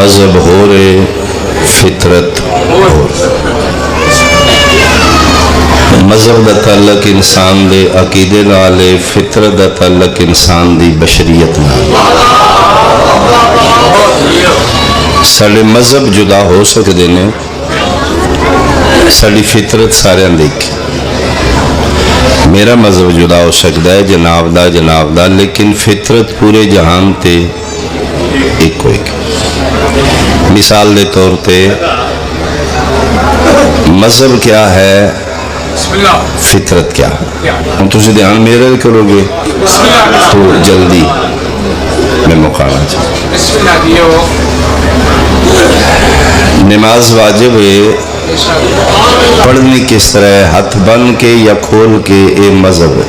مذہب ہو رہے فطرت ہو رہے. مذہب دا تعلق انسان دے عقیدے نال ہے، فطرت دا تعلق انسان دی بشریت نال. ساڑے مذہب جدا ہو سکتے ہیں، ساڑی فطرت سارے دیکھ. میرا مذہب جدا ہو سکتا ہے جناب دا لیکن فطرت پورے جہان تے ایک کوئی. مثال دے طور تے مذہب کیا ہے، فطرت کیا ہے. ہم تجھے دھیان میرے کرو گے تو جلدی میں مقانا چاہتا. نماز واجب ہے، پڑھنے کس طرح ہاتھ بن کے یا کھول کے، اے مذہب ہے.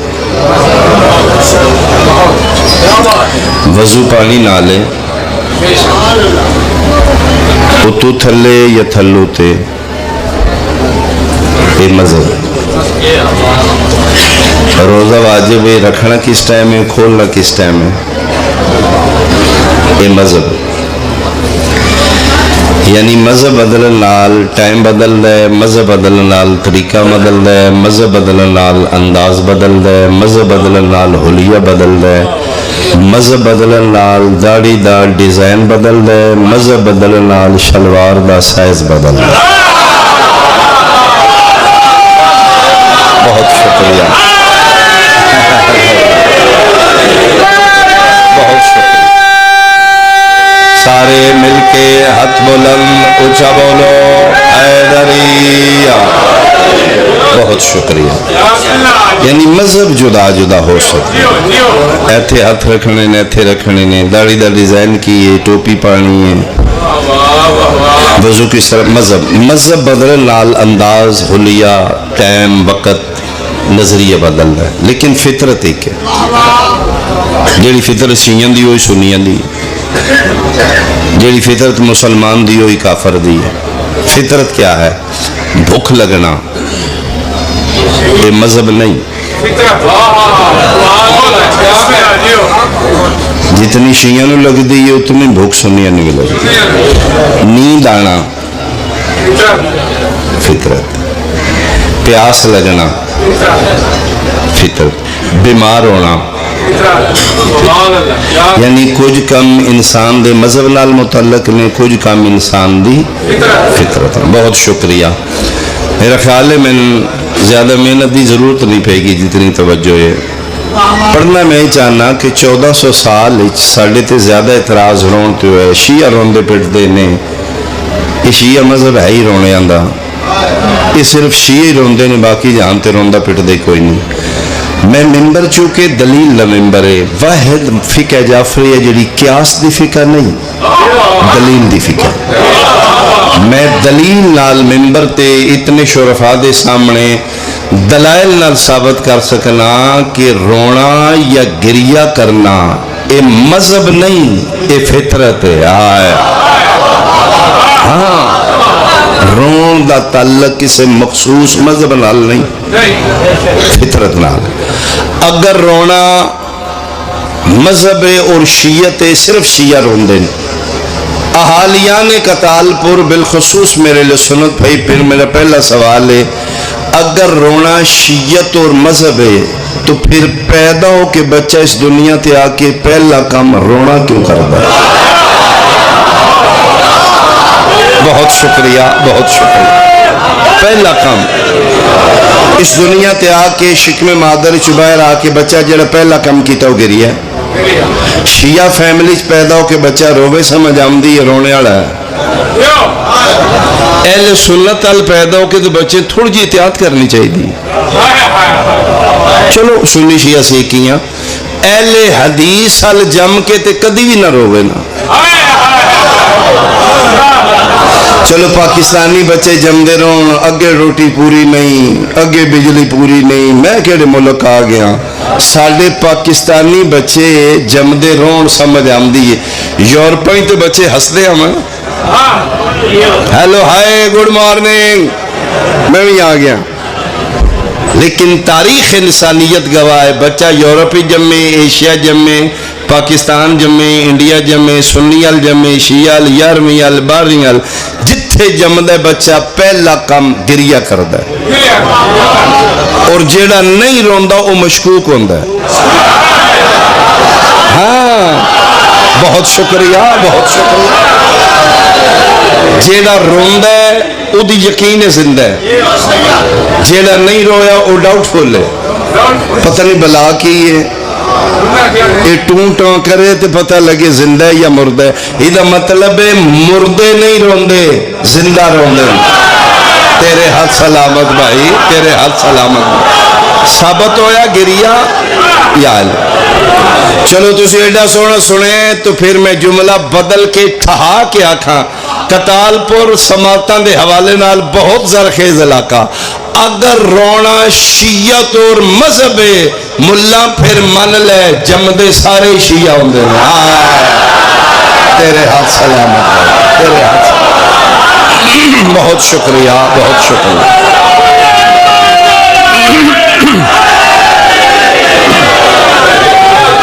وضو پانی نالے اتو تھلے یا تھلو تے، اے مذہب ہے. روزہ واجب ہے، رکھنا کس ٹائم ہے، کھولنا کس ٹائم ہے، اے مذہب ہے. یعنی مذہب بدلن نال ٹائم بدل ہے، مذہب بدلن نال طریقہ بدل ہے، مذہب بدلن نال انداز بدل ہے، مذہب بدلن نال حلیہ بدل ہے، مذہب بدلن نال داڑھی دا ڈیزائن بدل ہے، مذہب بدلن نال شلوار دا سائز بدل ہے. بہت شکریہ، بہت شکریہ. سارے مل کے ہاتھ بلند اونچا بولو حیدریہ. بہت شکریہ. یعنی مذہب جدا جدا ہو سکتے، ایتھے ہاتھ رکھنے نے، ایتھے رکھنے نے، داڑھی دا ڈیزائن کی ہے، ٹوپی پانی ہے، وضو کس طرح. مذہب بدل نال انداز، حلیہ، ٹائم، وقت، نظریہ بدل ہے، لیکن فطرت ایک ہے. جیڑی فطرت شیعہ دی ہوئی سنیاں دی، جیڑی فطرت مسلمان دی ہوئی کافر دی ہے. فطرت کیا ہے؟ بھوک لگنا، یہ مذہب نہیں. جتنی شیعہ نو لگ دی ہے اتنی بھوک سنیاں نہیں لگتی. نیند آنا فطرت، پیاس لگنا فطرت، بیمار ہونا. یعنی کچھ کم انسان دے مذہب نال متعلق نے، کچھ کم انسان دی فطرت. بہت شکریہ. میرا خیال ہے میں زیادہ محنت دی ضرورت نہیں پے گی جتنی توجہ ہے. پڑھنا میں ہی چاہنا کہ 1400 سال ساڑھے تے زیادہ اعتراض رون تے ہوئے. شیعہ روندے پٹدے نے، یہ شیعہ مذہب ہے ہی رونے آندا، یہ صرف شیعہ ہی روندے نے، باقی جہاں تے روندہ پٹدے کوئی نہیں. میں ممبر چونکہ دلیل نہ ممبر ہے، واحد فقہ جعفری ہے جڑی قیاس دی فقہ نہیں، دلیل دی فقہ. میں دلیل نال ممبر تے اتنے شرفاء دے سامنے دلائل نال ثابت کر سکنا کہ رونا یا گریہ کرنا اے مذہب نہیں، اے فطرت ہے. ہاں، رون دا تعلق کسی مخصوص مذہب نال نہیں، فطرت نال. اگر رونا مذہب اور شیعت صرف شیعہ روندے ہیں. احالیان کتالپور بالخصوص میرے لئے سنت بھائی. پھر میرا پہلا سوال ہے، اگر رونا شیعت اور مذہب ہے تو پھر پیدا ہو کے بچہ اس دنیا تے آ کے پہلا کام رونا کیوں کرتا ہے؟ بہت شکریہ، بہت شکریہ. پہلا کام اس دنیا تے آ کے شکم مادر چبائر آ کے بچہ جڑا پہلا کام کیتا ہو گری ہے. شیعہ فیملی پیدا ہو کے بچہ روے سمجھ آمدی ہے، رونے والا ہے. اہل سنت ال پیدا ہو کے تو بچے تھوڑی جی احتیاط کرنی چاہیے. چلو سنی شیعہ سے کیاں، اہل حدیث ال جم کے تے کدی بھی نہ روے نا. چلو پاکستانی بچے جمدے رہن، اگے روٹی پوری نہیں، اگے بجلی پوری نہیں، میں کہڑے ملک آ گیا. ساڑھے پاکستانی بچے جمدے رہن سمجھ آمدی ہے. یورپائی تو بچے ہستے ہم. ہیلو ہائے گڈ مارننگ، میں بھی آ گیا. لیکن تاریخ انسانیت گواہ ہے، بچہ یورپی جمے، ایشیا جمے، پاکستان جمے، انڈیا جمے، سنی ال جمے، شیعہ ال، 11ویں ال، 12ویں ال، جتھے جمدا بچہ پہلا کام گریا کردا ہے، اور جیڑا نہیں روندا وہ مشکوک ہوندا ہے۔ ہاں بہت شکریہ، بہت شکریہ۔ جیڑا روندا ہے او دی یقین زندہ ہے، جیڑا نہیں رویا وہ ڈاؤٹ فل ہے، پتہ نہیں بلا کی ہے، یہ ٹوں ٹوں کرے تو پتہ لگے زندہ ہے یا مردہ ہے۔ یہ مطلب ہے مردے نہیں روندے، زندہ روندے۔ تیرے ہاتھ سلامت بھائی، تیرے ہاتھ سلامت۔ ثابت ہویا گریا یا چلو تسی ایڈا سونا سنے تو پھر میں جملہ بدل کے ٹھہا کے آکھاں۔ کتال پور سماعتاں دے حوالے نال بہت زرخیز علاقہ، اگر رونا شیعت اور مذہب ہے ملا پھر من لے جمدے سارے شیعہ ہوندے ہیں۔ تیرے ہاتھ سلامت ہے، تیرے ہاتھ سلامت۔ بہت شکریہ، بہت شکریہ۔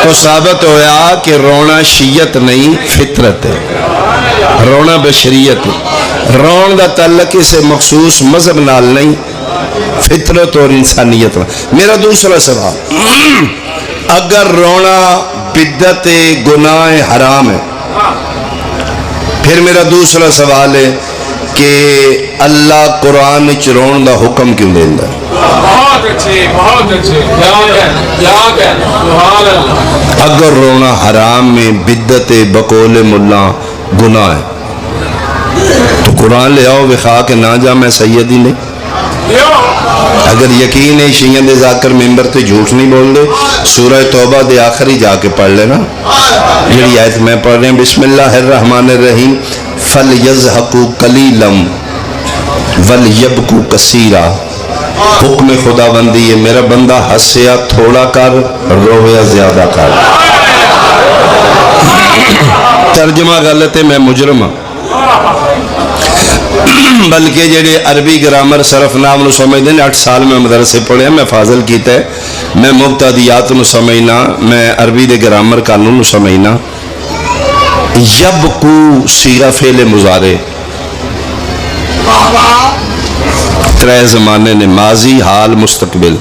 تو ثابت ہویا کہ رونا شیعت نہیں فطرت ہے، رونا بشریت ہے۔ رون دا تعلق اسے مخصوص مذہب نال نہیں، فطرت اور انسانیت نال۔ میرا دوسرا سوال، اگر رونا بدعت گناہ حرام ہے، پھر میرا دوسرا سوال ہے کہ اللہ قرآن وچ رون دا حکم کیوں دیندا ہے؟ بہت اچھے، بہت اچھے، یاد ہے، سبحان اللہ۔ اگر رونا حرام میں بدعت بقول ملا گناہ ہے تو قرآن لے آؤ وخا کے نہ جا میں سیدی نے۔ اگر یقین ہے شیعہ دے ذاکر ممبر تے جھوٹ نہیں بول دے، سورہ توبہ دے آخری جا کے پڑھ لینا، جڑی آیت میں پڑھ رہے ہیں، بسم اللہ الرحمن الرحیم، فَلْيَزْحَقُوا قَلِيلًا وَلْيَبْكُوا كَثِيرًا۔ حکم خدا بندی ہے، میرا بندہ ہنسیا تھوڑا کر، رویا زیادہ کر۔ ترجمہ غلط ہے، میں مجرم ہوں، بلکہ جڑے عربی گرامر صرف نام نو سمجھ دیں، 8 سال میں مدرسے پڑھے، میں فاضل کیتا ہے، میں مبتدیات نو سمجھنا، میں عربی دے گرامر قانون نو سمجھنا۔ یبکو صیغہ فعل مضارع، ترے زمانے نے، ماضی، حال، مستقبل۔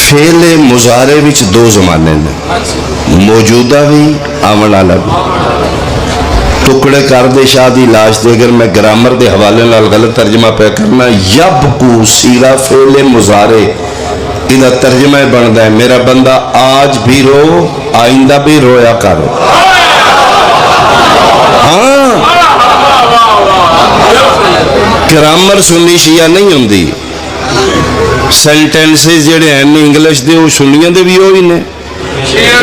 فعل مضارع وچ 2 زمانے نے، موجودہ بھی، آون والا بھی۔ ٹکڑے کر دے شاہ دی لاش دے، اگر میں گرامر دے حوالے نال غلط ترجمہ پہ کرنا، یبکو صیغہ فعل مضارع، ادھا ترجمہ بندا ہے میرا بندہ آج بھی رو، آئندہ بھی رویا کرو۔ ہاں گرامر سنی شیعہ نہیں ہوندی، سینٹینسز جڑے ہیں انگلش دے وہ سنیاں دے بھی ہوئی نے، شیعہ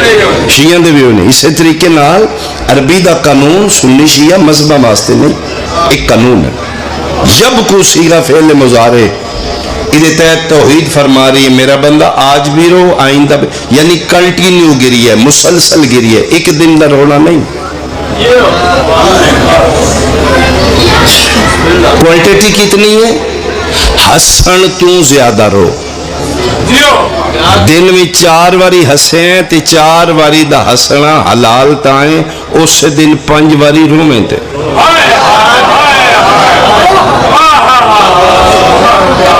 دے بھی ہوئی نے۔ اسی طریقے نال عربی دا قانون سنی شیعہ مذہبہ واسطے نہیں، ایک قانون ہے۔ یبکو صیغہ فعل مضارع، ادھے تحت توحید فرما رہی ہے میرا بندہ آج بھی رو، آئندہ بھی، یعنی کنٹینیو گری ہے، مسلسل گری ہے، ایک دن دا رونا نہیں۔ کوانٹیٹی کتنی ہے؟ ہسن تو زیادہ رو، دن میں 4 واری ہسے ہیں تے 4 واری دا ہسنا حلال تائیں، اس دن 5 واری رو میں تے۔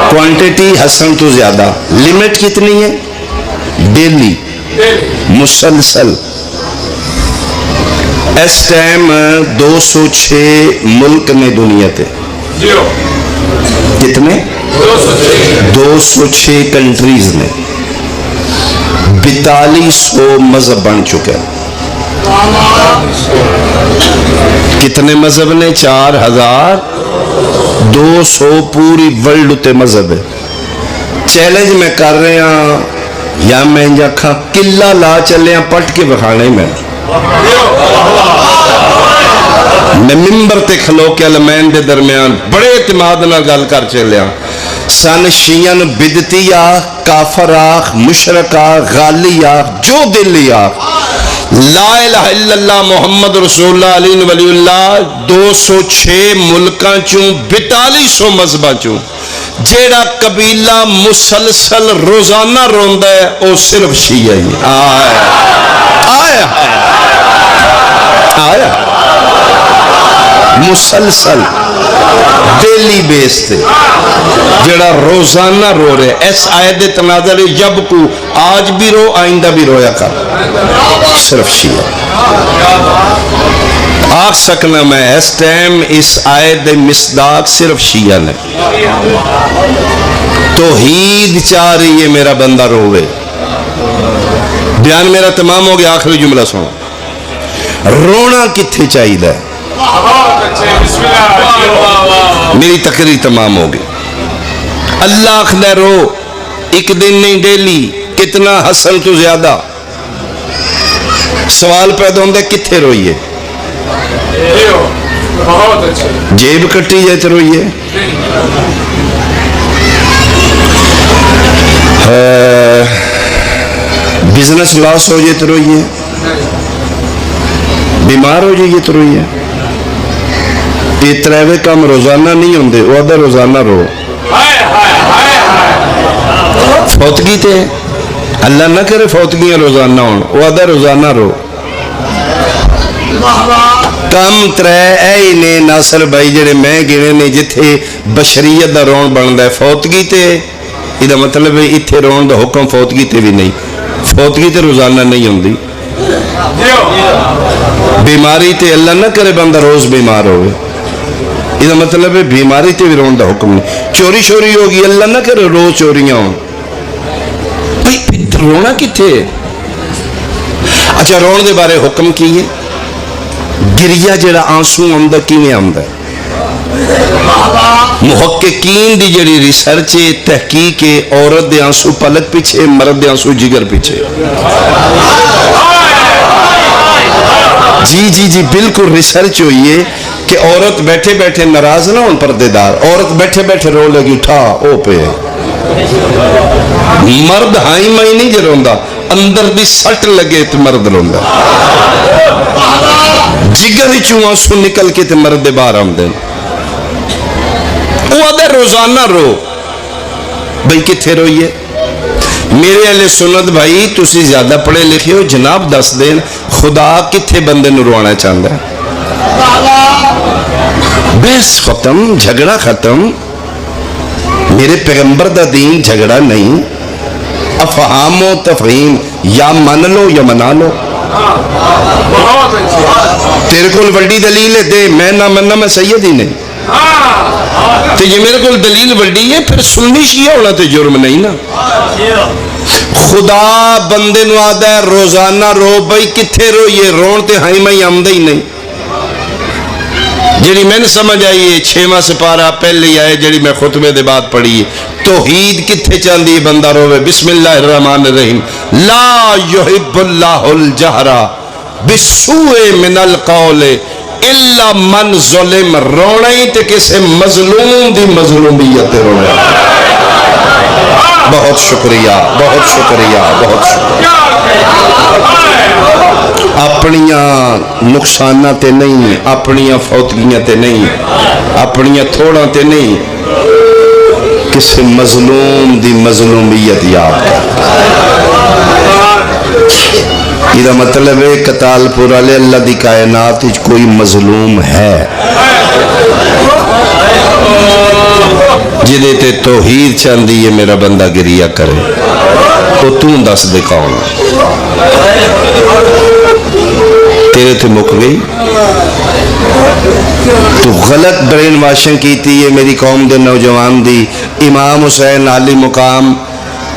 کوانٹیٹی ہسن تو زیادہ، لیمٹ کتنی ہے؟ ڈیلی، مسلسل۔ اس ٹائم 206 ملک نے دنیا تے، کتنے؟ 206 کنٹریز نے، 4200 مذہب بن چکے۔ کتنے مذہب نے؟ 4200 پوری ورلڈ تے مذہب ہے۔ چیلنج میں کر رہے ہیں یا میں جکھا قلعہ لا چلے ہیں پٹ کے بکھانے میں ممبر تے کھلو کے علمین دے درمیان بڑے اعتماد نہ گل کر چلے ہیں، سن شیعہ نو بدعتی آخ، کافر آخ، مشرک آخ، غالی آخ، جو دلی آخ، لا الہ الا اللہ محمد رسول اللہ علیہ ولی اللہ 206 ملکاں چوں 4200 مذہباں چوں جیڑا قبیلہ مسلسل روزانہ روندا ہے وہ صرف شیعہ ہی آیا آیا مسلسل ڈیلی بیس تے جڑا روزانہ رو رہے اس آیت تناظر جب کو آج بھی رو آئندہ بھی رویا کر صرف شیعہ آگ سکنا میں اس ٹائم اس آیت مصداق صرف شیعہ نے توحید چاہ رہی ہے میرا بندہ روے بیان میرا تمام ہو گیا آخری جملہ سنو رونا کتھے چاہیے میری تقریر تمام ہوگی اللہ اخدہ رو ایک دن نہیں ڈیلی کتنا حسن تو زیادہ سوال پیدا ہوندہ کتھے روئیے جیب کٹی جائے تو روئیے بزنس لاس ہو جائے تو روئیے بیمار ہو جائیے تو روئیے یہ تریوے کام روزانہ نہیں ہوندے وہ ادھا روزانہ رو فوتگی تے اللہ نہ کرے فوتگیاں روزانہ ہون وہ ادھا روزانہ رو کم ترے اے نے ناصر بھائی جڑے میں گنے نے جتھے بشریت دا رون بندہ ہے فوتگی تے یہ مطلب ہے اتھے رون دا حکم فوتگی تے بھی نہیں فوتگی تے روزانہ نہیں ہوندی بیماری تے اللہ نہ کرے بندہ روز بیمار ہوئے یہ مطلب ہے بیماری تے بھی رون دا حکم نہیں چوری شوری ہوگی اللہ نہ کرے روز چوریاں ہوں بھئی رونا کتھے اچھا رون دے بارے حکم کیے گریہ جڑا آنسو آمدہ کیویں آمدہ محققین دی جڑی ریسرچ تحقیق عورت دے آنسو پلک پیچھے مرد دے آنسو جگر پیچھے جی بالکل ریسرچ ہوئی ہے کہ عورت بیٹھے بیٹھے ناراض نہ ان پردے دار عورت بیٹھے بیٹھے رو لگی اٹھا او پہ مرد ہائی مائی نہیں جو روندہ اندر بھی سٹ لگے تو مرد روندہ جگر ہی چوہاں سو نکل کے تو مرد باہر آمدے وہ آدھے روزانہ رو بھئی کتھے روئیے میرے اہل سنت بھائی تسی زیادہ پڑھے لکھے ہو جناب دس دین خدا کتھے بندے نو روانا چاہندہ ہے بس ختم جھگڑا ختم میرے پیغمبر دا دین جھگڑا نہیں افہام و تفہیم یا من لو یا منا لو تیرے کول وڈی دلیل ہے دے میں نہ مننا میں سید ہی نہیں تو یہ میرے کول دلیل وڈی ہے پھر سنی شیعہ ہونا تو جرم نہیں نا خدا بندے نو آدھا ہے روزانہ رو بھائی کتھے رو یہ رون تے ہائی میں آمدہ ہی نہیں جڑی میں نے سمجھ آئی ہے 6واں سپارہ پہلے آئے جڑی میں خطبے دے بعد پڑھی ہے توحید کتھے چاندی بندہ روے بسم اللہ الرحمن الرحیم لا یحب اللہ الجہرہ بسوء من القول الا من ظلم رونا ہی تے کسے مظلوم دی مظلومیت رونا بہت شکریہ بہت شکریہ بہت شکریہ اپنیاں نقصانہ تے نہیں اپنیاں فوتگیاں تے نہیں اپنیاں تھوڑا تے نہیں کسے مظلوم دی مظلومیت یاد یہ مطلب ہے قتال پورا لے اللہ دی کائنات کوئی مظلوم ہے جدے تے توحید چاندی ہے میرا بندہ گریہ کرے تو تون دس دے کون تیرے تے مک گئی تو غلط برین واشن کیتی ہے میری قوم دے نوجوان دی امام حسین علی مقام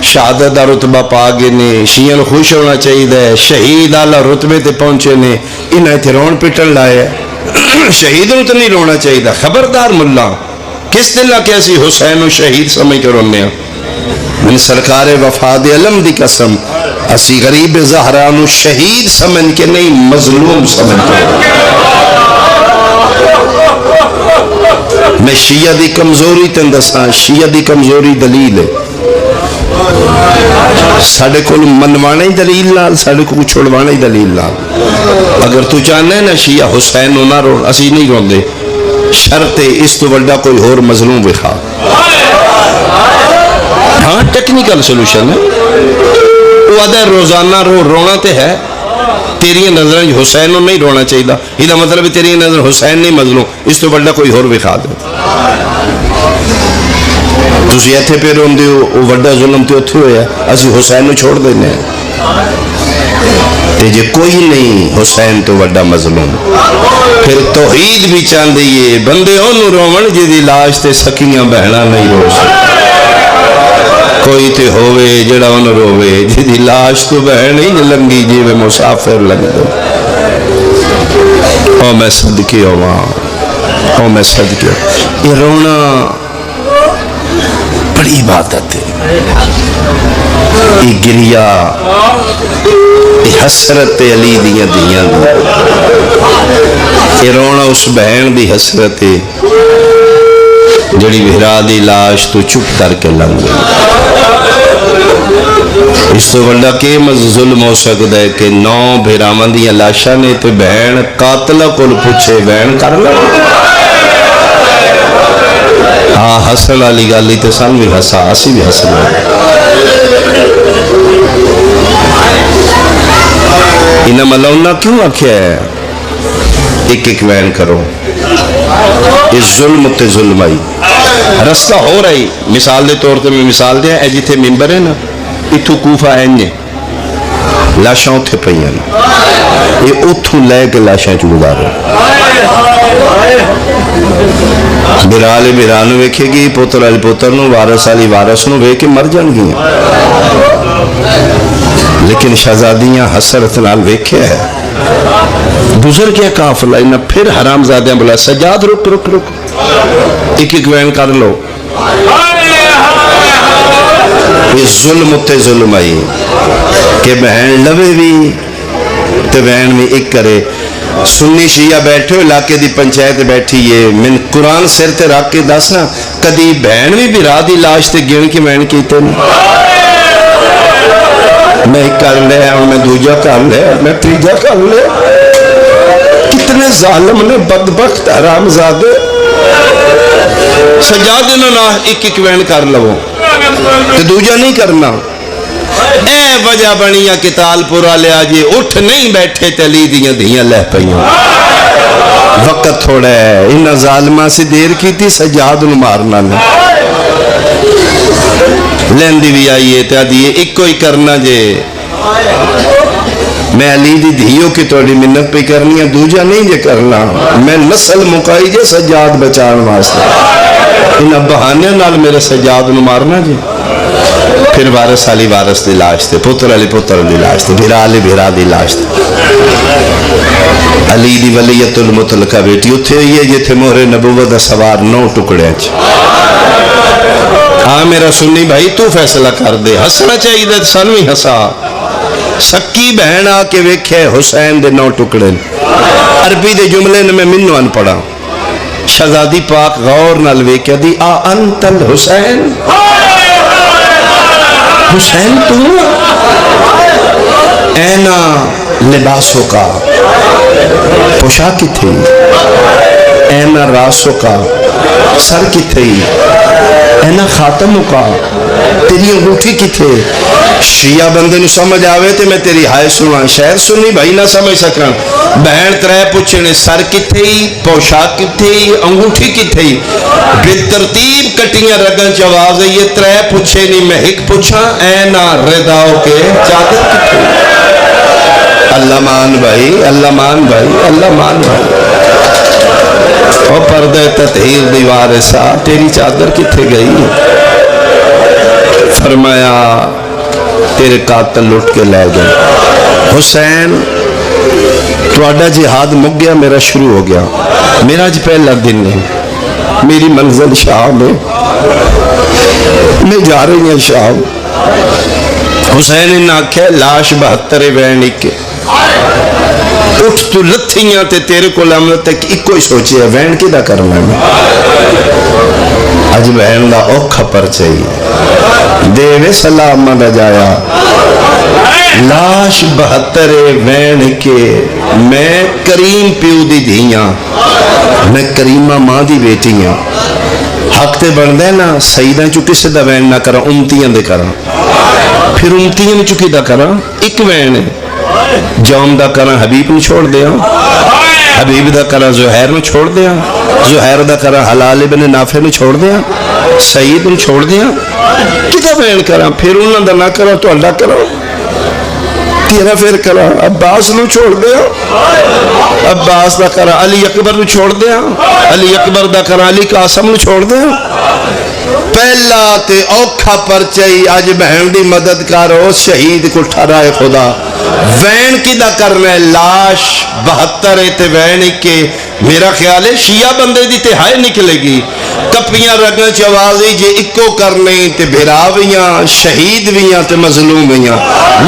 شہادت دا رتبہ پاگے نے شیعن خوش ہونا چاہیے شہید آلہ رتبے تے پہنچے نے انہیں تے رون پٹن لائے شہیدوں تو نہیں رونا چاہیے خبردار ملا کس دن لکھے اسی حسین و شہید سمجھ کر رونے من سرکار وفاد علم دی قسم اسی غریب زہرانو شہید سمجھ کے نہیں مظلوم سمجھ کے میں شیعہ دی کمزوری تندساں شیعہ دی کمزوری دلیل ہے ساڑھے کو منوانے دلیل لال ساڑھے کو چھوڑوانے دلیل لال اگر تو چاہنے نا شیعہ حسین ہونا رو اسی نہیں رون دے شرط اس تو بڑا کوئی اور مظلوم بخوا ہاں ٹیکنیکل سولوشن ہے وہ آدھا روزانہ رونا تو ہے تیری نظر حسین نہیں رونا چاہیے یہ مطلب تیری نظر حسین نہیں مظلوم اس تو بڑا کوئی اور وکھا دو تھی اتنے پہ روندے ہو وہ وڈا ظلم تو اتنے ہوا اسی حسین نو چھوڑ دینے جی کوئی نہیں حسین تو وڈا مظلوم پھر توحید بھی چاہتے یہ بندے انہوں رومن جی دی لاش تے سکیاں بہنا نہیں رو سکتے کوئی تے ہوئے جڑا انہوں روے جی دی لاش تو بہن ہی لنگی جی میں مسافر لگ دو او میں صدقی ہوا او میں صدقی ہوا یہ رونا بڑی عبادت ہے یہ گریا یہ حسرت علی دیاں دیاں یہ رونا اس بہن دی حسرت ہے جڑی بھرا دی لاش تو چپ کر کے لنگ گئی اس تو بڑا کہ ظلم ہو سکتا ہے کہ 9 بھراواں دیاں لاشاں نے تے بہن قاتلہ کول پوچھے بہن کر لو ہاں حسن والی گالی تے سن بھی ہسا اسی بھی حسن انہاں ملونا کیوں آکھیا ہے ایک ایک وین کرو اس ظلم تے ظلم آئی رستہ ہو رہی مثال دے طور تے میں مثال دیا اے جیتے ممبر ہے نا اتھو کوفہ اینجے لاشاں اتھے پہیاں یہ اتھو لے کے لاشاں چودار رہے برال برانو ویکھے گی پوتر علی پوتر نو وارس علی وارس نو ویکھے مر جان گی لیکن شہزادیاں حسرت نال ویکھے ہے گزر گیا قافلہ انہا پھر حرام زادیاں بلا سجاد رک رک رک ایک ایک وین کر لو یہ ظلم تے ظلم آئی کہ بہن لوے بھی تے بہن بھی ایک کرے سنی شیعہ بیٹھے ہو علاقے دی پنچایت بیٹھی ہے من قرآن سر تے رکھ کے دسنا کدی بہن بھی برا دی لاش تے گن کی بہن کیتے نہیں میں ایک کر لے میں دوجہ کر لے میں تیجہ کر لے کتنے ظالم نے بدبخت حرام زادے سجاد نہ ایک ایک وین کر لو تو دوجہ نہیں کرنا اے وجہ بنیا کتال پورا لے آجے اٹھ نہیں بیٹھے تلی دیاں دیاں لہ پہیاں وقت تھوڑا ہے انہا ظالمہ سے دیر کی تھی سجاد نو مارنا نے لیندی بھی آئیے تیہ دیئے ایک کوئی کرنا جے میں علی دی دھیوں کی توڑی منت پہ کرنی ہے دوجہ نہیں جے کرنا میں نسل مکائی جے سجاد بچان واسطے انہا بہانے نال میرے سجاد نو مارنا جے پھر وارس علی وارس دی لاش تے پتر علی پتر دی لاش تے بھرا علی بھرا دی لاش تے علی دی ولیت المطلقہ بیٹی اتھے ہوئی ہے جتھے مہر نبوت سوار 9 ٹکڑے ہیں ہاں میرا سنی بھائی تو فیصلہ کر دے ہسنا چاہیے دے سنوی ہسا سکی بہن آ کے ویکھے حسین دے 9 ٹکڑے عربی دے جملے میں منو ان پڑا شہزادی پاک غور نال ویکھے دی آ انت الحسین حسین تو اینا لباسوں کا پوشاک کی تھی اینا راسوں کا سر کی تھی اینا خاتموں کا تیری انگوٹھی کی تھے شیعہ بندے نو سمجھ آوے تے میں تیری ہائے سنوان شہر سنی بھائی نہ سمجھ سکاں بہن ترے پوچھنے سر کی تھی پوشاک کی تھی انگوٹھی کی تھی بترتیب کٹیاں رگن چواز ہے یہ ترے پوچھے نہیں میں ایک پوچھا اینا رداؤ کے چادر کی تھی اللہ مان بھائی اللہ مان بھائی اللہ مان بھائی اور پردہ تطہیر دیوار سا تیری چادر کتھے گئی فرمایا تیرے قاتل لٹ کے لے گئے حسین تواڈا جہاد مک گیا میرا شروع ہو گیا میرا جو پہلا دن ہے میری منزل شام ہے میں جا رہی ہیں شام حسین نے آکھے لاش 72 بہن کے اٹھ تو لتھیاں تے تیرے کو لامل تک ایک کوئی سوچے ہے وین کی دا کرنا ہے آج بہن دا اوکھا پر چاہیے دیوے سلام مدہ جایا لاش 72 وین کے میں کریم پیو دی دھیاں میں کریمہ ماں دی بیٹیاں حق تے بنتا ہے نا سیداں چو کسے دا وین نہ کرا امتیاں دے کرا پھر امتیاں میں چکی دا کرا ایک وین ہے جوم دا کرا حبیب نو چھوڑ دیا حبیب دا کرا زہیر نو چھوڑ دیا زہیر دا کرا حلال ابن نافع نو چھوڑ دیا سعید نو چھوڑ دیا کتا وین کرا پھر انہوں دا نہ کرا تو اللہ کرا تیرا پھر کرا عباس نو چھوڑ دیا عباس دا کرا علی اکبر نو چھوڑ دیا علی اکبر دا کرا علی قاسم نو چھوڑ دیا پہلا تے اوکھا پرچائی آج بہن دی مدد کرو شہید کو ٹھہرائے خدا وین کی دا کرنا ہے لاش 72 تے وین کے میرا خیال ہے شیعہ بندے دی تہائی نکلے گی کپیاں رگاں چوازی جے اکو کرنے تے بھراویاں شہید ویاں تے مظلوم ویاں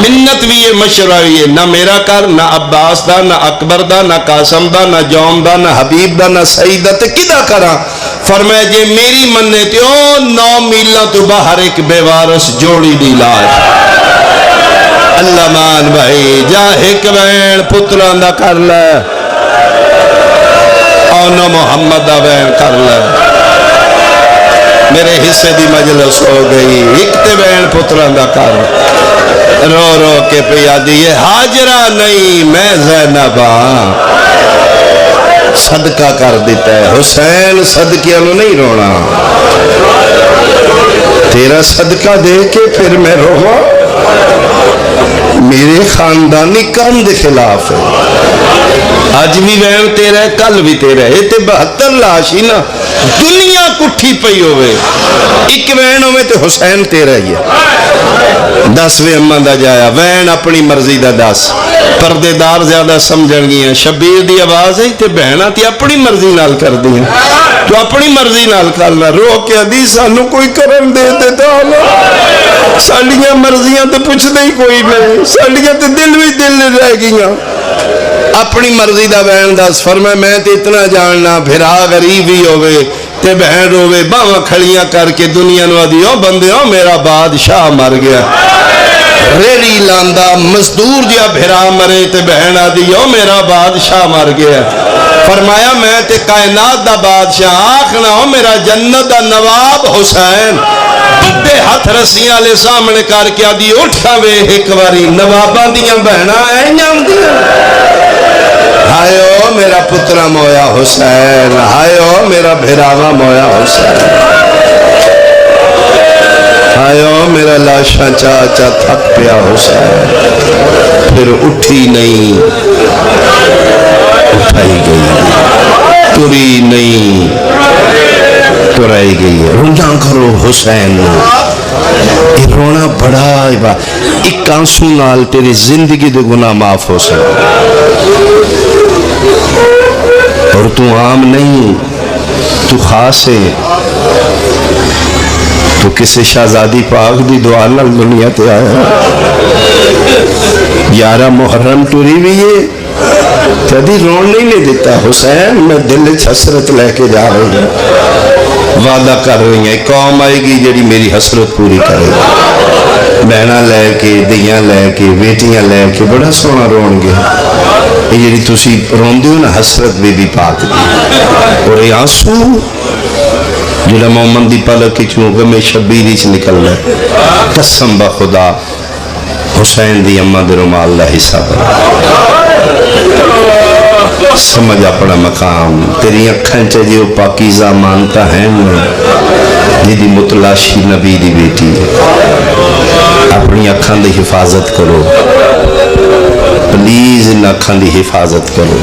منت بھی یہ مشروعی ہے نہ میرا کر نہ عباس دا نہ اکبر دا نہ قاسم دا نہ جوم دا نہ حبیب دا نہ سعید دا تے کدا کرا فرمائے جے میری مننے تے 9 میلہ تو باہر ایک بے وارث جوڑی دی لاش اللہ مان بھائی جا ایک وین پتران دا کر لے اونا محمد دا وین کر لے میرے حصے دی مجلس ہو گئی ایک تے وین پتران دا کر رو رو کے پیا دیئے حاجرہ نہیں میں زینبہ صدقہ کر دیتا ہے حسین صدقیاں نو نہیں رونا تیرا صدقہ دے کے پھر میں روما میرے خاندانی کام دے خلاف ہے آج بھی وین تیرا ہے کل بھی تیرا ہے یہ تے 72 لاشی نا دنیا کٹھی پئی ہوئے ایک وین ہوئے تے حسین تیرا ہی ہے 10ویں اماں دا جایا وین اپنی مرضی دا 10 پردے دار زیادہ سمجھن گئی ہیں شبیر دی آواز ہے تے بہنہ تی اپنی مرضی نال کر دی ہیں تو اپنی مرضی نال کرنا رو کے حدیث سانو کوئی کرن دے دیتا اللہ ساڑیاں مرضیاں تے پوچھ دے کوئی نہیں ساڑیاں تے دل بھی دل رہ گئیاں اپنی مرضی دا بہن دس فرمائے میں تے اتنا جاننا بھرا غریب ہی ہوئے تے بہن ہوئے باواں کھڑیاں کر کے دنیا نو دیو بندیوں میرا بادشاہ مر گیا ریڑی لاندہ مزدور جیا بھرا مرے تے بہن دیو میرا بادشاہ مر گیا فرمایا میں تے کائنات دا بادشاہ آخنا ہو میرا جنت دا نواب حسین بڑے ہاتھ رسیاں لے سامنے کر کے دی اٹھا وے ایک باری نواباں دیاں بہنا ایñاں دیاں ہائے او میرا پترہ مویا حسین ہائے او میرا بھراوا مویا حسین ہائے او میرا لاشا چاچا تھک پیا حسین پھر اٹھی نہیں اٹھائی گئی توری نہیں تورائی گئی رونا کرو حسین یہ رونا بڑا ایک آنسو نال تیری زندگی دے گناہ معاف ہو سکتا اور تو عام نہیں تو خاص ہے تو کسی شہزادی پاک دی دعا نال دنیا تے آیا 11 محرم ٹوری بھی ہے کدی رون نہیں لے دیتا حسین میں دل حسرت لے کے جا رہی ہوں وعدہ کر رہی ہیں قوم آئے گی جڑی میری حسرت پوری کرے گی بہنا لے کے دیاں لے کے بیٹیاں لے کے بڑا سونا رون گے یہ جڑی تسی رون دیو نا حسرت بی بی پاک دی اور یہ آنسو جڑا محمد دی پلک کی چونکہ میں شبیری سے نکل رہے قسم با خدا حسین دی امہ دی رمال دا حصہ پر سمجھ اپنا مقام تیری اکھن چاہیے وہ پاکیزہ مانتا ہے جدی متلاشی نبی دی بیٹی اپنی اکھن دی حفاظت کرو پلیز ان اکھن دی حفاظت کرو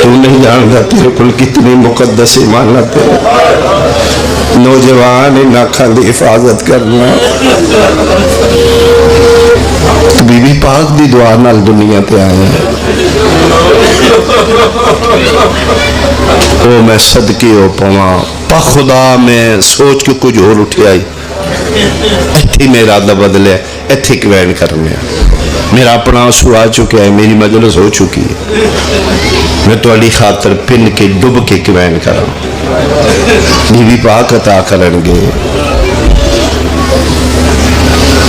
تو نہیں جانتا تیرے کل کتنی مقدس ایمانت ہے نوجوان ان اکھن دی حفاظت کرنا بی بی پاک دی دعا نال دنیا تے آئے ہیں او میں صدقے ہو پواں پا خدا میں سوچ کے کچھ اور اٹھے آئی ایتھی میرا ارادہ بدلے ایتھی کوین کرنے میرا اپنا آنسو آ چکے ہے میری مجلس ہو چکی ہے میں تو علی خاطر پن کے ڈب کے کوین کرا بی بی پاک عطا کرنگے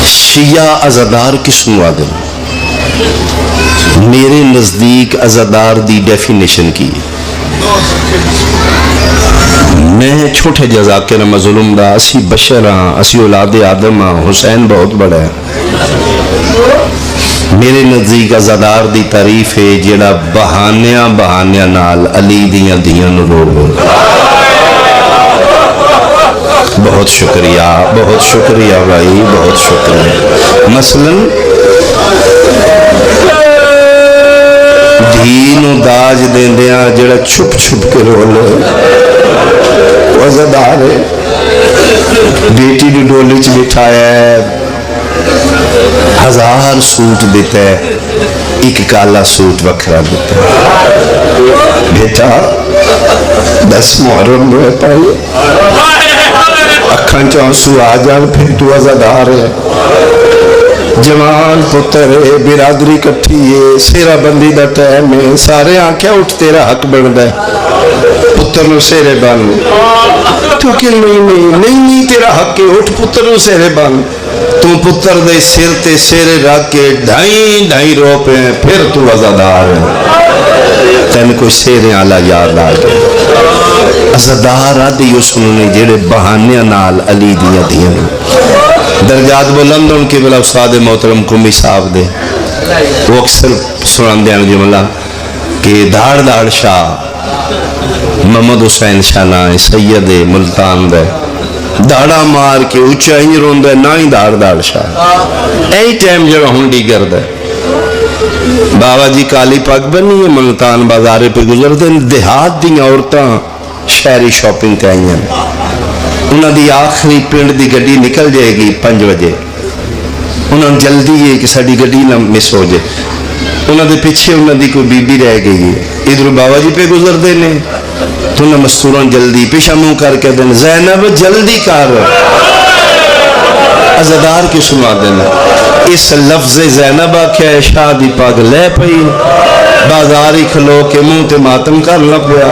شیعہ عزادار کس نو آدم میرے نزدیک عزادار دی ڈیفینیشن کی میں چھوٹے جزاکر مظلوم دا، اسی بشر ہاں، اسی اولاد آدم ہاں، حسین بہت بڑا ہے. میرے نزدیک عزادار دی تعریف ہے جڑا بہانیاں نال علی دیاں دیاں نو روے. بہت شکریہ بھائی، بہت شکریہ. مثلا دھی نو داج دیندیاں جڑا چھپ کے رولے وہ عزادار ہے. بیٹی نو ڈولی چ بٹھایا ہے، 1000 سوٹ دیتا ہے، ایک کالا سوٹ وکھرا دیتا ہے. بیٹا 10 محرم روئے پائی، اکھاں چانسو آ جان، پھر تو عزادار ہے. جوان پتر ہے، برادری کٹھی ہے، سیرہ بندی دا ٹائم ہے، سارے آنکھیں اٹھ تیرا حق بن دے. پتر نو سیرے بن، تو کہ نہیں تیرا حق ہے، اٹھ پتر نو سیرے بن. تو پتر دے سر تے سیرے رکھ کے ڈھائی رو پہ، پھر تو عزادار ہے. تین کوئی سیرے آلہ یاد آ گئے. عزادار آدھی اس نے جڑے بہانیاں نال علی دیاں درجات بلند ان کے بلا استاد محترم کمی صاحب دے. وہ اکثر سنان دیاں جملہ کہ دھاڑ شاہ محمد حسین شاہ نائے سید ملتان دے، دھاڑا مار کے اچھا ہی رون دے، نہ ہی دھاڑ شاہ ایک ٹائم جگہ ہنڈی کر دے. بابا جی کالی پاک بنی ہے، ملتان بازارے پہ گزر دے. دیہات دی عورتاں شہری شاپنگ تے آئی ہیں. انہاں دی آخری پنڈ دی گڈی نکل جائے گی 5 بجے. انہاں جلدی ہے کہ ساڑی گڈی نہ مس ہو جائے. انہاں دے پیچھے انہاں دی کوئی بی بی رہ گئی ہے. ادھر بابا جی پہ گزر دے نے تو انہاں مستوراں جلدی پیشہ منہ کر کے دیں، زینب جلدی کر. عزادار کی سنا دینا. اس لفظ زینب آکھیا ہے، شاہ دی پاگ لے پئی، بازاری کھلو کے منہ تے ماتم کرنا پیا.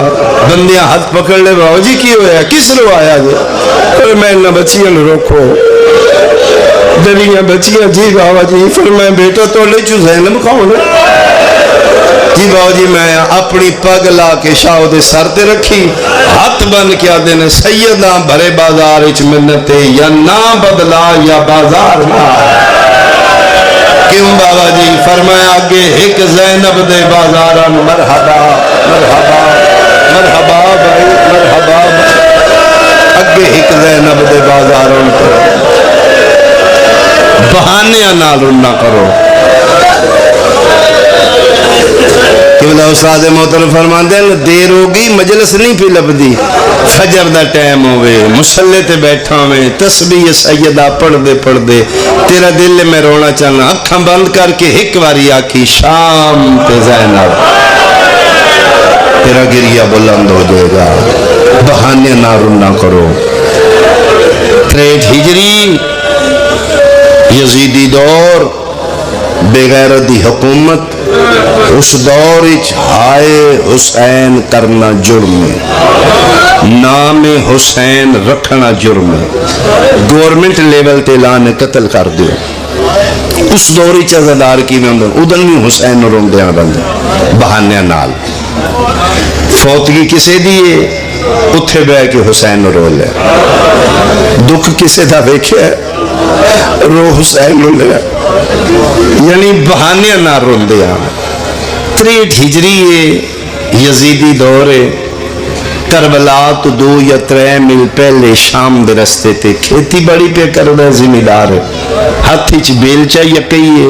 بندیاں ہاتھ پکڑ لے، بابا جی کی ہویا، کس رو آیا جی؟ فرمائے نہ بچیاں نو روکو، دریاں بچیاں. جی بابا جی. فرمائے بیٹا تو لے چو زینب کون ہے؟ جی بابا جی میں اپنی پگ لا کے شاہ دے سر تے رکھی، ہاتھ بن کیا دینے، سیدہ بھرے بازار اچ منتے، یا نہ بدلا یا بازار نہ. کیوں بابا جی؟ فرمایا آگے ایک زینب دے بازاران مرحبا مرحبا مرحبا بھائی مرحبا. اگے ایک زینب دے بازاران پر بہانیاں نال نہ کرو. کہ استاد محترم فرماندے ہیں دیر ہوگی، مجلس نہیں پی لبدی. فجر دا ٹائم ہوئے، مسلے تے بیٹھا ہوئے، تسبیح سیدہ پڑھ دے تیرا دل میں رونا چاہنا. اکھاں بند کر کے ایک باری آکھی شام تے زینب، تیرا گریہ بلند ہو جائے گا. بہانے نہ رونا کرو. 63 ہجری یزیدی دور، بے غیرت دی حکومت. اس دور اچ ہائے حسین کرنا جرم ہے، نام حسین رکھنا جرم ہے. گورنمنٹ لیول تے اعلان قتل کر دیو. اس دور اچ عزادار کی میں ادن بھی حسین روم دیاں بندے بہانے نال. فوتگی کسے دیئے اتھے بے کے حسین رو لے. دکھ کسے دا ویکھے رو حسین رو لے، یعنی بہانے نہ رون دیا. 63 ہجری یزیدی دورے، کربلا تو 2 یا 3 میل پہلے شام دے رستے تے کھیتی بڑی پہ کردہ زمیندار ہے. ہاتھی چ بیل چاہیے کہیے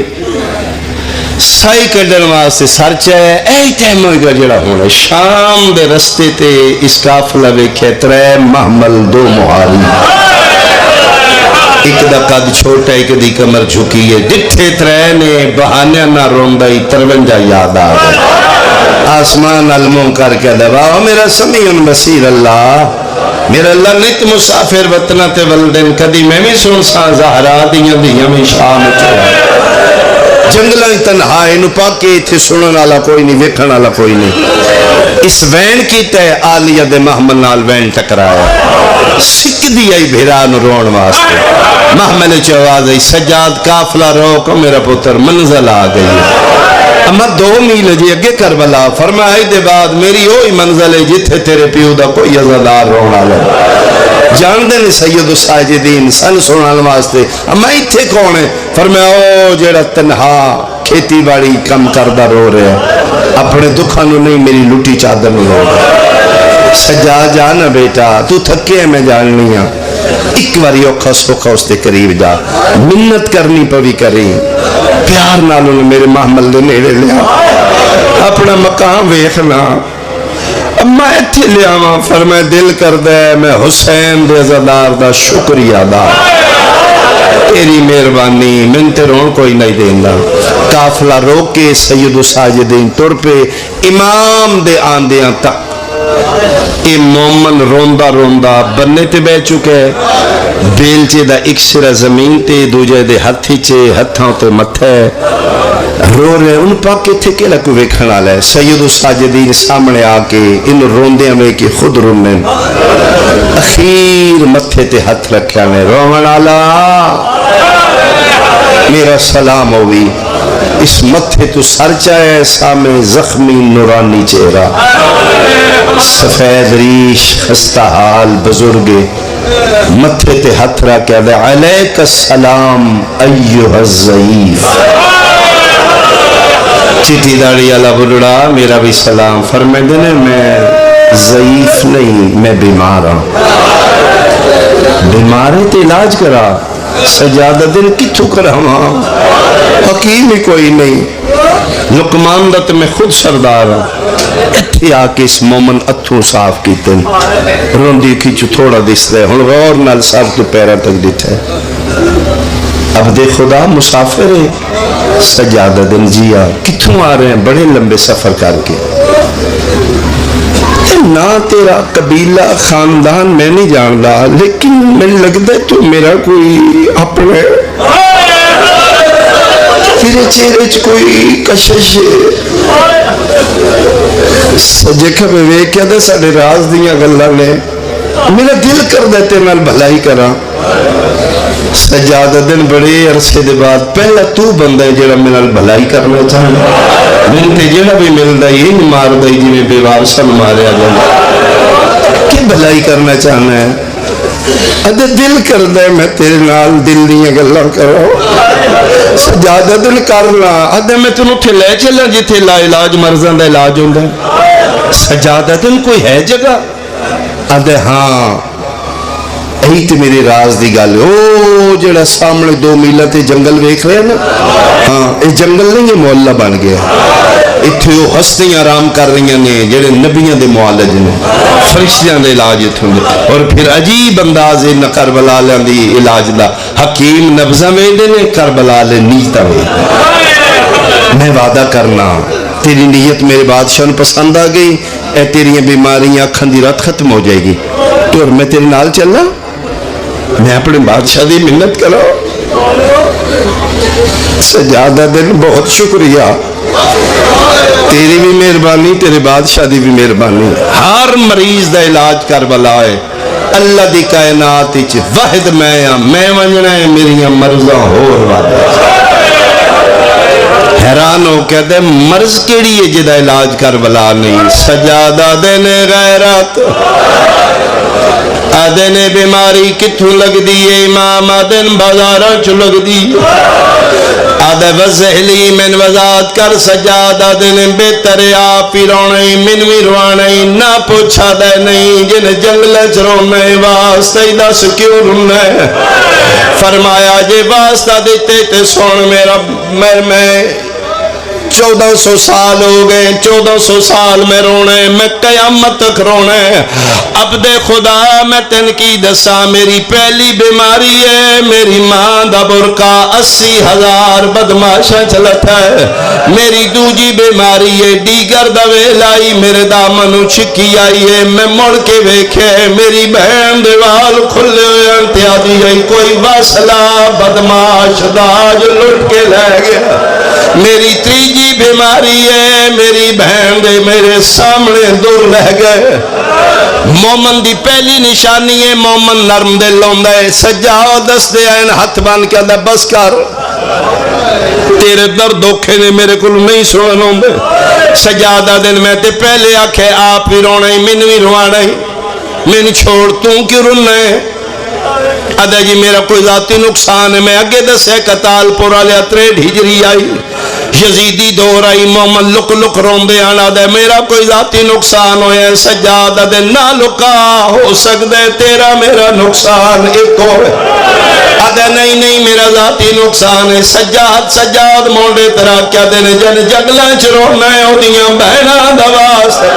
سائی کڈن واسطے سر چاہے اے ٹائم ہوئے گا جڑا ہونا. شام دے رستے تے اس کافلہ ویکھے 3 محمل 2 محاری. ایک دا قد چھوٹا، ایک دی کمر جھکی ہے. ڈٹھے 3 نے بہانے نہ روندائی 53 یاد آ گئے. آسمان علموں کر کے دبا میرا سمیع بصیر اللہ، میرا اللہ نت مسافر وطنہ تے ولدن کدی میں بھی سن سا زہرا دیاں میں شام چاہا. جنگلہ تنہا انہوں پاکے تھے سنن والا کوئی نہیں، ویکھن والا کوئی نہیں. اس وین کی تے آلیہ دے محمل نال وین ٹکرایا. سکھ دی آئی بھیران رون واسطے. محمل چواز آئی سجاد کافلہ روکو میرا پتر منزل آ گئی. اما 2 میل جی اگے کربلا. فرمایا دے بعد میری وہی منزل ہے جتھے تیرے پیو دا کوئی عزادار رونا لے. جان دے سید الساجدین سن سنان واسطے. اما ایتھے کون ہے؟ فرمایا او جیڑا تنہا کھیتی باڑی کم کردہ رو رہے ہیں, اپنے دکھانوں نہیں میری لٹی چادر میں رو رہے. سجا جانا بیٹا تو تھکے ہیں, میں جاننی ہاں. ایک باری اوکھا سوکھا اس دے قریب جا, منت کرنی پوی کری, پیار نالوں نے میرے محمل دے نیڑے لیا, اپنا مقام ویکھنا. اما ایتھے لیا ماں. فرمائے دل کر دے میں حسین دے عزادار دا شکریہ دا, تیری مہربانی, من تے رون کوئی نہیں دینا. قافلہ روک کے سید الساجدین تر پہ امام دے آندیاں تک. اے مومن روندہ روندہ بننے تے بے چکے, بیلچے دا ایک سرہ زمین تے دوجہ دے ہتھی چے ہتھاں تے متھے رو رہے. ان پاکے تھے کہ لکو ویکھنا لے. سید الساجدین سامنے آکے ان روندے میں کی خود رونے, اخیر متھے تے ہتھ رکھیا نے. رومن آلہ میرا سلام ہوئی, اس متھے تو سر چاہے سامنے زخمی نورانی چہرہ, سفید ریش خستہ حال بزرگے, متھے تے ہتھ رکھیا دے. علیک السلام ایوہ الضعیف. چٹی داڑی اللہ بلڑا میرا بھی سلام. فرمائے دینے میں ضعیف نہیں, میں بیمار ہوں. بیمارے تے علاج کرا. سجادہ دن کتھو کرا ہوں, حکیم ہی کوئی نہیں. لقمان دت میں خود سردار ہوں. اتھی آکے اس مومن اتھوں صاف کیتے روندی کھیچو تھوڑا دس دے. ہن غور نال سر تو پیرہ تک دیتے. اب دے خدا مسافر ہے. سجادہ دن جیا کتھوں آ رہے ہیں؟ بڑے لمبے سفر کر کے. نہ تیرا قبیلہ خاندان میں نہیں جان رہا, لیکن میں لگتا ہے تو میرا کوئی اپنے تیرے چہرے چ کوئی کشش ہے. سجے کھبے ویکھیا تے ساڈے راز دیاں گلاں نے, میرا دل کر دیتے نال بھلائی کراں. سجادہ دن بڑے عرصے دے بعد پہلا تو بندہ ہے جڑا میرے نال بھلائی کرنا چاہنا. میں تے جڑا بھی ملدا ہی نہیں ماردا ہی جویں بے وارثاں ماریا جاندا. کہ بھلائی کرنا چاہنا ہے. ادے دل کردا ہے میں تیرے نال دل دیاں گلاں کراں. سجادہ دن کرنا. ادے میں تینوں اتھے لے چلاں جتھے لا علاج مرضاں دا علاج ہوندا ہے. سجادہ دن کوئی ہے جگہ؟ ادے ہاں یہی تے میرے راز دی گل. او جڑا سامنے 2 میلہ تے جنگل ویکھ رہے ہیں نا, ہاں یہ جنگل نہیں, یہ محلہ بن گیا. اتھے وہ ہستیاں آرام کر رہی ہیں جڑے نبیوں دے معالج نے, فرشتیاں دے علاج اتھوں دے. اور پھر عجیب انداز ہے کربلا دی علاج دا. حکیم نبزہ ویندے نے, کربلا لے نیتا ویندے. میں وعدہ کرنا تیری نیت میرے بادشاہ پسند آ گئی, اے تیری بیماریاں اکھاں دی رات ختم ہو جائے گی. تو میں تیرے نال چلنا, میں اپنے بادشاہ دی منت کرو. سجادہ دن بہت شکریہ, تیری بھی مہربانی, تیرے بادشاہ دی بھی مہربانی. ہر مریض دا علاج کربلا ہے. اللہ دی کائنات وچ واحد میں ہاں, میں ونجنا ہے میریاں مرضاں ہور وعدہ. حیران ہو کہتے مرض کیڑی ہے جدا علاج کربلا نہیں. سجادہ دن غیرت, آدن بیماری کتھوں لگ دی ہے امام, آدن بازاراں چ لگ دی. آدھے وزہلی من وزاد کر. سجادہ دن بہتر آپ ہی رونے من بھی روانے, نہ پوچھا دے نہیں جن جنگل چ رونے واسطہ دس کیوں رونے. فرمایا جے واسطہ دیتے تے سن میرا میں 1400 سال ہو گئے, 1400 سال میں رونے, میں قیامت تک رونے. اب دے خدا میں تن کی دسا, میری پہلی بیماری ہے میری ماں دا برکا 80,000 بدماشا چلتا ہے. میری دوجی بیماری ہے دیگر دا ویلائی میرے دامنو چکی آئی ہے. میں مڑ کے ویکھے میری بہن دیوال کھلے ہوئے انتیادی ہے, کوئی واسلہ بدماش داج لٹ کے لے گیا. میری تیجی بیماری ہے میری بہن دے میرے سامنے دور رہ گئے مومن دی پہلی نشانی ہے مومن نرم دل ہوندا ہے سجاد دستے ہیں ہاتھ بن کے آندا بس کر تیرے درد اوکھے نے میرے کو نہیں سنن ہوندے سجادہ دن میں تے پہلے آکھے آپ بھی رونا ہی مینوں بھی روانا ہی مینوں چھوڑ تو کیوں رونا ہے ادا جی میرا کوئی ذاتی نقصان ہے میں اگے دسے کتال پور والے 63 ہجری آئی یزیدی دور آئی مومن لک لک روندے آنا دے میرا کوئی ذاتی نقصان ہویا ہے سجادہ دے نہ لکا ہو سکدے تیرا میرا نقصان ایک ہوئے آدھے نہیں میرا ذاتی نقصان ہے سجاد مونڈے ترا کیا دینے جن جگلہ چرونا ہے اوڈیاں بہنا دا واسطہ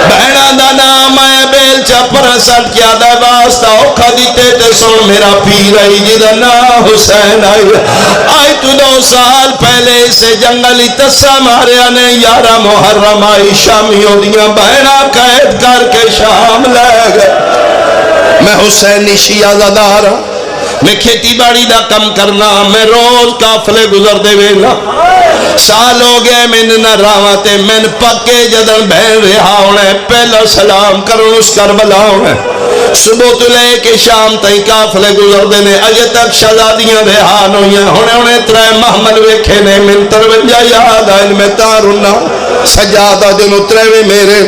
بہنا دا نام ہے بیل چپر سٹ کیا دا واسطہ اوکھا دیتے تے سن میرا پیر آئی جدہ نا حسین آئی تو 2 سال پہلے سے جنگلی تسا ماریا نے 11 محرم آئی شامی اوڈیاں بہنا قید کر کے شام لے گئے میں حسینی شیعہ زدارہ میں کھیتی باڑی دا کم کرنا میں روز کافلے گزر دے ویلا سال ہو گئے میں نہ راواتے میں پکے جدن بہن رہا ہونے پہلا سلام کرن اس کربلا ہونے صبح تو لے کے شام تائی کافلے گزر دینے اجے تک شہزادیاں رہان ہونے 3 محمل ویکھے نے من 53 یاد آئین میں تارونا سجادہ دنوں 3 میرے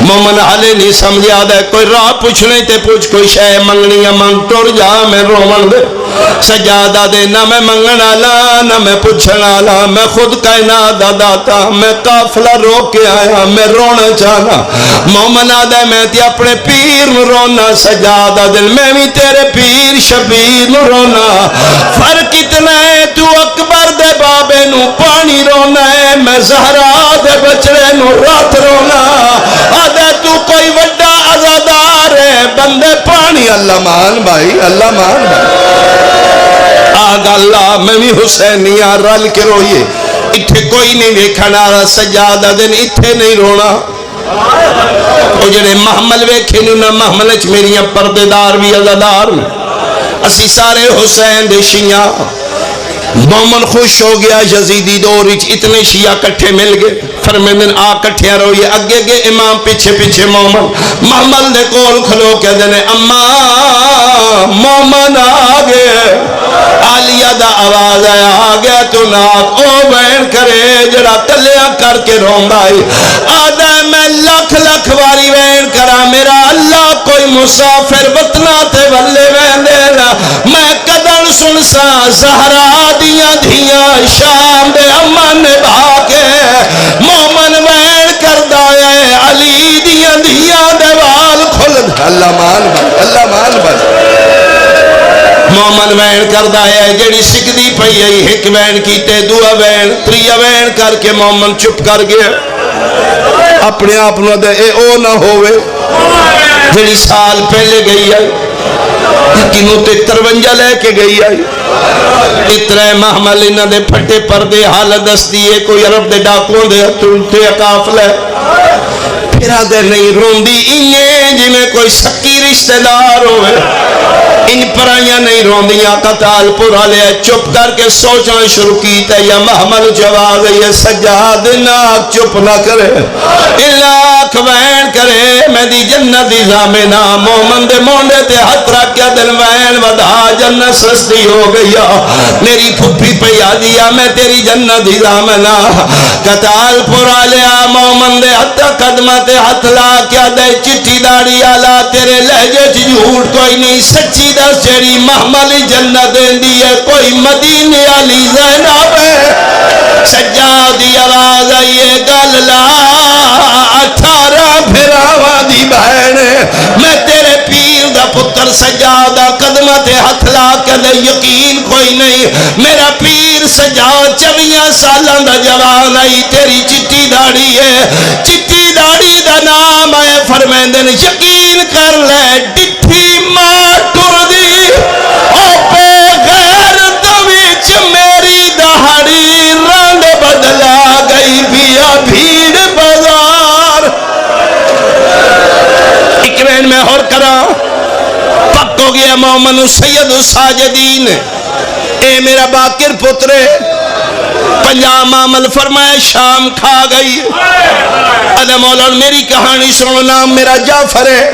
مومن حالے نہیں سمجھا دے کوئی راہ پوچھنے تے پوچھ کوئی شے منگنی منگ ٹور جا میں رومن دے سجادہ دے نہ میں منگنا لا نہ میں پوچھنا لا میں خود کائنات دا داتا میں قافلہ روک کے آیا میں رونا چاہنا مومن آدھے میں تی اپنے پیر رونا سجادہ دل میں بھی تیرے پیر شبیر رونا فرق اتنا ہے تو اکبر دے بابے نو پانی رونا ہے میں زہرا دے بچڑے نو رات رونا آدھے تو کوئی وڈا عزادار ہے بندے پانی اللہ مان بھائی اللہ مان بھائی آگ اللہ میں بھی حسینیاں رل کے روئیے اتھے کوئی نہیں دیکھنا رہا سجادہ دن اتھے نہیں رونا وہ جنہیں محمل ویکھے نہ محملچ میری پردیدار بھی عزادار میں اسی سارے حسین دے شیعہ مومن خوش ہو گیا یزیدی دور اتنے شیعہ کٹھے مل گئے فرمیدن آ کٹھیا روئے اگے گے امام پیچھے پیچھے مومن محمل دے کول کھلو کے دینے اما مومن آگے آلیہ دا آواز آیا آگیا تو ناک او بین کرے جڑا تلیا کر کے روندائی آدھے میں لکھ لکھ واری بین کرا میرا اللہ کوئی مسافر وطنہ تے والے بین دینا میں قدر سنسا زہرہ دیاں دھیاں شام دے امن نبھا کے مومن وین کردہ ہے علی دیاں دھیاں دے وال کھلد اللہ مان بھائی مومن وین کردہ ہے جڑی سکدی پئی ہے ایک وین کیتے دعا وین تریا وین کر کے مومن چپ کر گیا اپنے آپ نہ دے اے او نہ ہوئے جڑی سال پہلے گئی ہے کنوں تے 53 لے کے گئی آئی اترے محمل انہ دے پھٹے پردے حالت دستی ہے کوئی عرب دے ڈاکوں دے تے قافلہ پھرا دے نہیں روندی انہیں جی میں کوئی سکی رشتہ دار ہوئے ان پرائیاں نہیں روندیاں قتال پورا لے چپ کر کے سوچنا شروع کیتا یا محمل جواز یہ سجاد ناک چپ نہ کرے اللہ وین کرے میں دی جنت دی زامنہ مومن دے مونڈے تے ہتھ رکھیا دل وین ودھا جنت سستی ہو گیا میری پھپی پیا دیا میں تیری جنت دی زامنہ قتال پورا لیا مومن دے ہتھ قدمہ تے ہتھ لا کیا دے چٹھی داڑی آلا تیرے لہجے جھوٹ کوئی نہیں سچی دس جیڑی محمل جنت دی ہے کوئی مدینے علی زینب ہے سجادی آواز آئیے گل لا 18 پھراوا دی بہن میں تیرے پیر دا پتر سجادہ قدمہ تے ہتھ لا کے دے یقین کوئی نہیں میرا پیر سجاد 24 سالان دا جوان آئی تیری چٹی داڑی ہے چٹی داڑی دا نام ہے فرمیندن یقین کر لے ڈٹھی ماں ٹر دی او پہ غیر دویچ میری دہاڑی رنگ بدلا گئی بیا بھیڑ بازار اکرین میں اور کرا پک ہو گیا مومن سید الساجدین اے میرا باکر پترے پنجام عمل فرمایا شام کھا گئی ادھا مولا میری کہانی سنو نام میرا جعفر ہے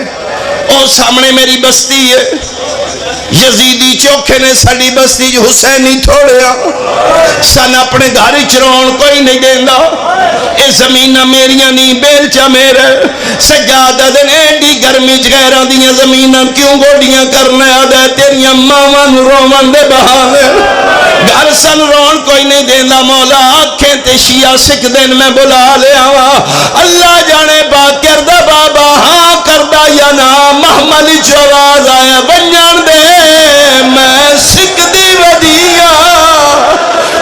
اور سامنے میری بستی ہے یزیدی چوکھے نے ساڑی بستی حسینی تھوڑیا سن اپنے گھاری چرون کوئی نہیں دیندہ اے زمینہ میریاں نہیں بیلچہ میرے سجادہ دن ایڈی گرمی جگیران دیاں زمینہ کیوں گوڑیاں کرنے آدھے تیریاں مامان رومن دے بہانے گھر سن رون کوئی نہیں دیندہ مولا آنکھیں تے شیعہ سکھ دن میں بلا لے آوا اللہ جانے بات کردہ بابا ہاں کردہ یا نا محمل چواز آیا بنجان دے میں سکھ دی ودیا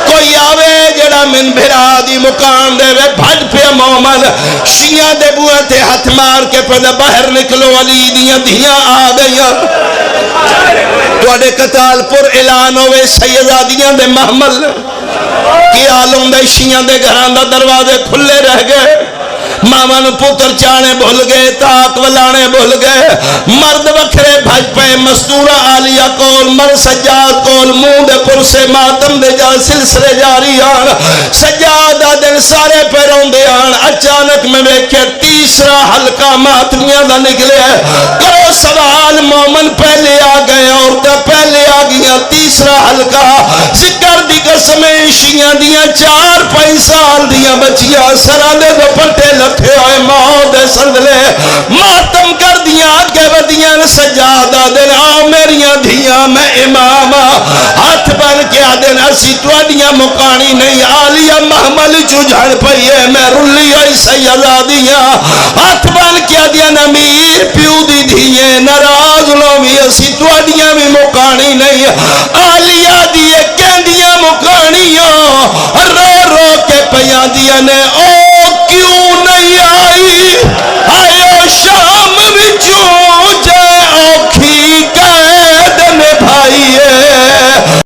کوئی آوے جڑا من بھرا دی مقام دے وے بھج پہ مومن شیعہ دے بوئے تے ہتھ مار کے پہلے باہر نکلو علی دیاں دیاں آ گئیاں توڑے قتال پر اعلان ہوئے سیدادیاں دے محمل کی آلوں دے شیعہ دے گھران دا دروازے کھلے رہ گئے ماما نو پتر چانے بھول گئے تاک ولانے بھول گئے مرد وکھرے بھج پہ مستورہ آلیہ کول مر سجاد کول منہ دے پر سے ماتم دے جا سلسلے جاری آن سجادہ دن سارے پیروں دے آن اچانک میں ویکھے تیسرا حلقہ ماتمیاں دا نکلے کرو سوال مومن پہلے آ گئے عورتیں پہلے آ گیا تیسرا حلقہ ذکر دی قسمیں شیعہ دیاں 4-5 سال دیاں بچیاں سرادے دو پٹے لکھے آئے ماں دے سندلے ماتم کر دیا آگے ودیاں سجادہ دن آؤ میریاں دھیاں میں امامہ ہاتھ بن کے آدن اسی توڑیاں مکانی نہیں آلیہ محمل چجھڑ پئیے میں رلی ہوئی سیدادیاں ہاتھ بن کے آدن امیر پیو دی دھیئے نراز لومی اسی توڑیاں بھی مکانی نہیں آلیہ دیئے کہندیاں مکانیوں رو رو کے پیاں دیا نے